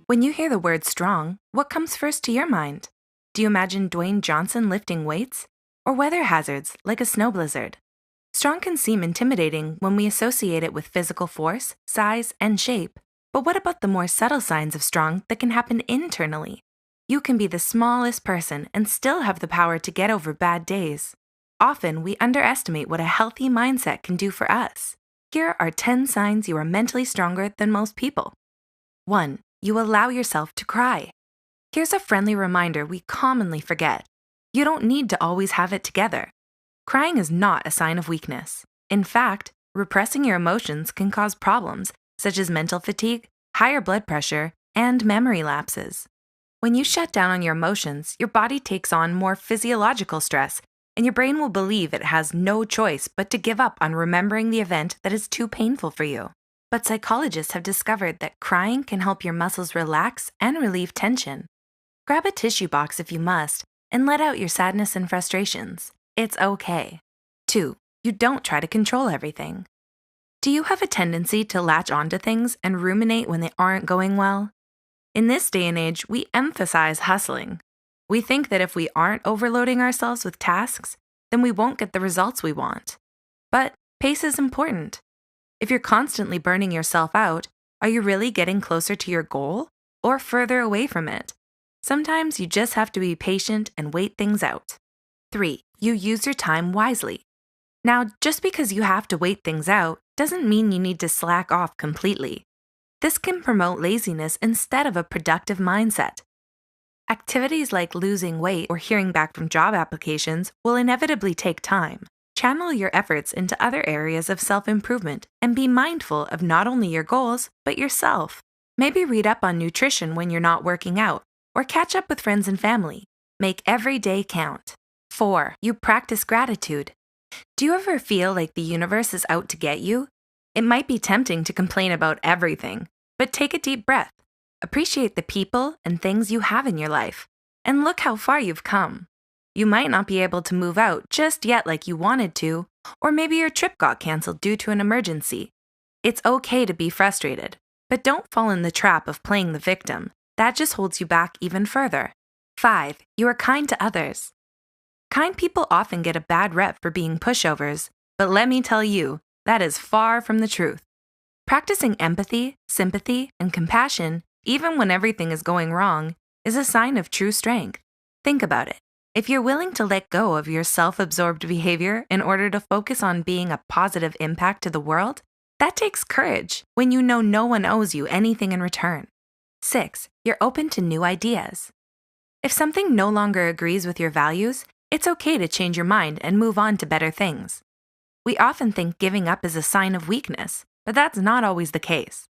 When you hear the word strong, what comes first to your mind? Do you imagine Dwayne Johnson lifting weights? Or weather hazards like a snow blizzard? Strong can seem intimidating when we associate it with physical force, size, and shape. But what about the more subtle signs of strong that can happen internally? You can be the smallest person and still have the power to get over bad days. Often, we underestimate what a healthy mindset can do for us. Here are 10 signs you are mentally stronger than most people. 1. You allow yourself to cry. Here's a friendly reminder we commonly forget. You don't need to always have it together. Crying is not a sign of weakness. In fact, repressing your emotions can cause problems such as mental fatigue, higher blood pressure, and memory lapses. When you shut down on your emotions, your body takes on more physiological stress, and your brain will believe it has no choice but to give up on remembering the event that is too painful for you. But psychologists have discovered that crying can help your muscles relax and relieve tension. Grab a tissue box if you must, and let out your sadness and frustrations. It's okay. 2. You don't try to control everything. Do you have a tendency to latch onto things and ruminate when they aren't going well? In this day and age, we emphasize hustling. We think that if we aren't overloading ourselves with tasks, then we won't get the results we want. But pace is important. If you're constantly burning yourself out, are you really getting closer to your goal or further away from it? Sometimes you just have to be patient and wait things out. 3. You use your time wisely. Now, just because you have to wait things out doesn't mean you need to slack off completely. This can promote laziness instead of a productive mindset. Activities like losing weight or hearing back from job applications will inevitably take time. Channel your efforts into other areas of self-improvement and be mindful of not only your goals, but yourself. Maybe read up on nutrition when you're not working out, or catch up with friends and family. Make every day count. 4. You practice gratitude. Do you ever feel like the universe is out to get you? It might be tempting to complain about everything, but take a deep breath. Appreciate the people and things you have in your life, and look how far you've come. You might not be able to move out just yet like you wanted to, or maybe your trip got canceled due to an emergency. It's okay to be frustrated, but don't fall in the trap of playing the victim. That just holds you back even further. 5. You are kind to others. Kind people often get a bad rep for being pushovers, but let me tell you, that is far from the truth. Practicing empathy, sympathy, and compassion, even when everything is going wrong, is a sign of true strength. Think about it. If you're willing to let go of your self-absorbed behavior in order to focus on being a positive impact to the world, that takes courage when you know no one owes you anything in return. 6. You're open to new ideas. If something no longer agrees with your values, it's okay to change your mind and move on to better things. We often think giving up is a sign of weakness, but that's not always the case.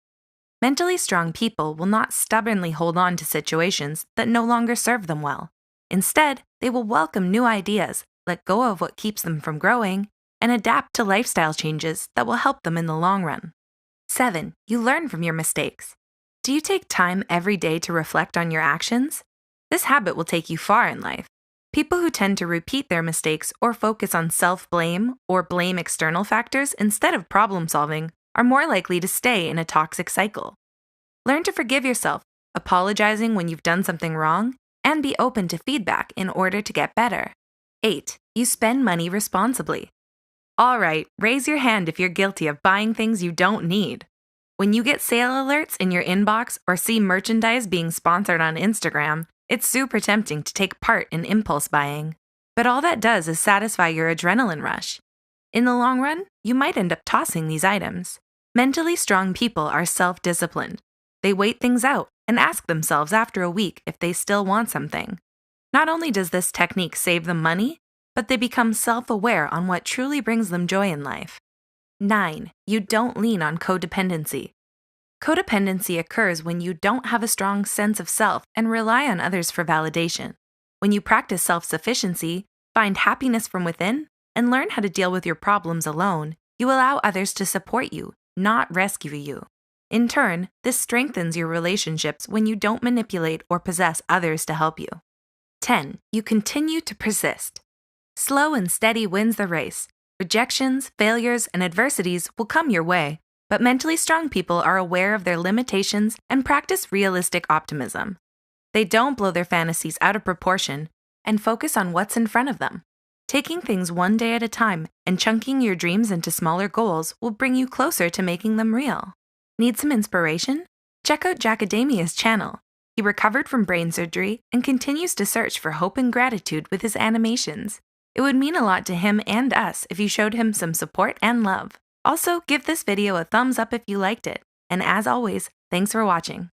Mentally strong people will not stubbornly hold on to situations that no longer serve them well. Instead, they will welcome new ideas, let go of what keeps them from growing, and adapt to lifestyle changes that will help them in the long run. 7. You learn from your mistakes. Do you take time every day to reflect on your actions? This habit will take you far in life. People who tend to repeat their mistakes or focus on self-blame or blame external factors instead of problem-solving are more likely to stay in a toxic cycle. Learn to forgive yourself, apologizing when you've done something wrong, and be open to feedback in order to get better. 8. You spend money responsibly. All right, raise your hand if you're guilty of buying things you don't need. When you get sale alerts in your inbox or see merchandise being sponsored on Instagram, it's super tempting to take part in impulse buying. But all that does is satisfy your adrenaline rush. In the long run, you might end up tossing these items. Mentally strong people are self-disciplined. They wait things out and ask themselves after a week if they still want something. Not only does this technique save them money, but they become self-aware on what truly brings them joy in life. 9. You don't lean on codependency. Codependency occurs when you don't have a strong sense of self and rely on others for validation. When you practice self-sufficiency, find happiness from within, and learn how to deal with your problems alone, you allow others to support you, not rescue you. In turn, this strengthens your relationships when you don't manipulate or possess others to help you. 10. You continue to persist. Slow and steady wins the race. Rejections, failures, and adversities will come your way, But mentally strong people are aware of their limitations and practice realistic optimism. They don't blow their fantasies out of proportion and focus on what's in front of them. Taking things one day at a time and chunking your dreams into smaller goals will bring you closer to making them real. Need some inspiration? Check out Jacademia's channel. He recovered from brain surgery and continues to search for hope and gratitude with his animations. It would mean a lot to him and us if you showed him some support and love. Also, give this video a thumbs up if you liked it. And as always, thanks for watching.